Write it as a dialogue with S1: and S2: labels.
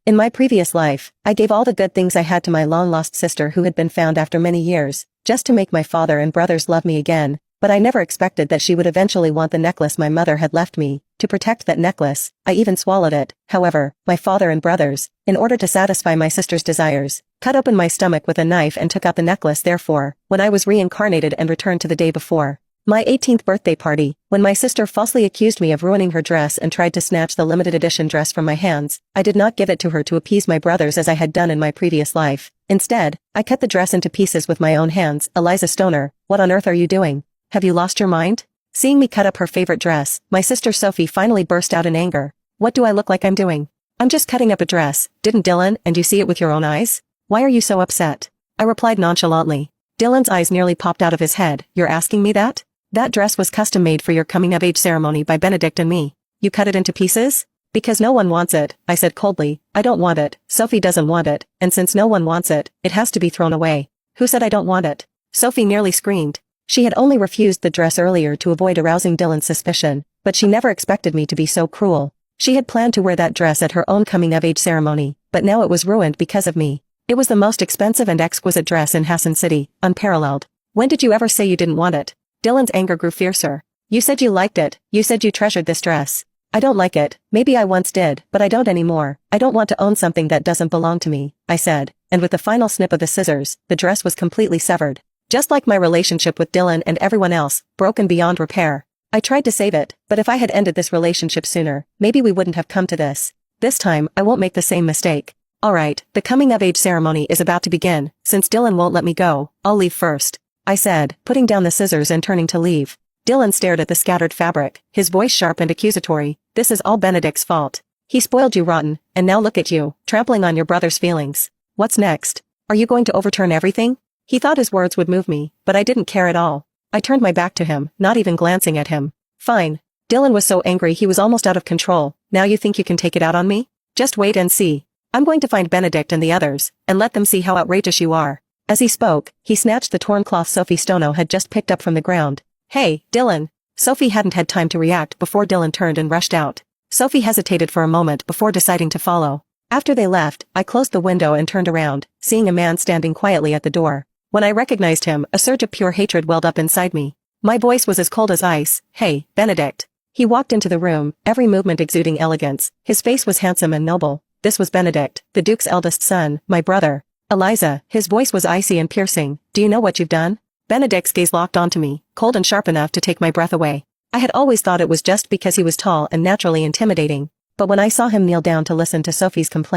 S1: In my previous life, I gave all the good things I had to my long-lost sister who had been found after many years, just to make my father and brothers love me again, but I never expected that she would eventually want the necklace my mother had left me. To protect that necklace, I even swallowed it. However, my father and brothers, in order to satisfy my sister's desires, cut open my stomach with a knife and took out the necklace. Therefore, when I was reincarnated and returned to the day before my 18th birthday party, when my sister falsely accused me of ruining her dress and tried to snatch the limited edition dress from my hands, I did not give it to her to appease my brothers as I had done in my previous life. Instead, I cut the dress into pieces with my own hands. Eliza Stoner, what on earth are you doing? Have you lost your mind? Seeing me cut up her favorite dress, my sister Sophie finally burst out in anger. What do I look like I'm doing? I'm just cutting up a dress, didn't Dylan, and you see it with your own eyes? Why are you so upset? I replied nonchalantly. Dylan's eyes nearly popped out of his head. You're asking me that? That dress was custom made for your coming-of-age ceremony by Benedict and me. You cut it into pieces? Because no one wants it, I said coldly. I don't want it, Sophie doesn't want it, and since no one wants it, it has to be thrown away. Who said I don't want it? Sophie nearly screamed. She had only refused the dress earlier to avoid arousing Dylan's suspicion, but she never expected me to be so cruel. She had planned to wear that dress at her own coming-of-age ceremony, but now it was ruined because of me. It was the most expensive and exquisite dress in Hassan City, unparalleled. When did you ever say you didn't want it? Dylan's anger grew fiercer. You said you liked it, you said you treasured this dress. I don't like it, maybe I once did, but I don't anymore. I don't want to own something that doesn't belong to me, I said, and with the final snip of the scissors, the dress was completely severed. Just like my relationship with Dylan and everyone else, broken beyond repair. I tried to save it, but if I had ended this relationship sooner, maybe we wouldn't have come to this. This time, I won't make the same mistake. Alright, the coming-of-age ceremony is about to begin. Since Dylan won't let me go, I'll leave first, I said, putting down the scissors and turning to leave. Dylan stared at the scattered fabric, his voice sharp and accusatory. This is all Benedict's fault. He spoiled you rotten, and now look at you, trampling on your brother's feelings. What's next? Are you going to overturn everything? He thought his words would move me, but I didn't care at all. I turned my back to him, not even glancing at him. Fine. Dylan was so angry he was almost out of control. Now you think you can take it out on me? Just wait and see. I'm going to find Benedict and the others, and let them see how outrageous you are. As he spoke, he snatched the torn cloth Sophie Stono had just picked up from the ground. Hey, Dylan! Sophie hadn't had time to react before Dylan turned and rushed out. Sophie hesitated for a moment before deciding to follow. After they left, I closed the window and turned around, seeing a man standing quietly at the door. When I recognized him, a surge of pure hatred welled up inside me. My voice was as cold as ice. Hey, Benedict. He walked into the room, every movement exuding elegance. His face was handsome and noble. This was Benedict, the Duke's eldest son, my brother. Eliza, his voice was icy and piercing. Do you know what you've done? Benedict's gaze locked onto me, cold and sharp enough to take my breath away. I had always thought it was just because he was tall and naturally intimidating. But when I saw him kneel down to listen to Sophie's complaints,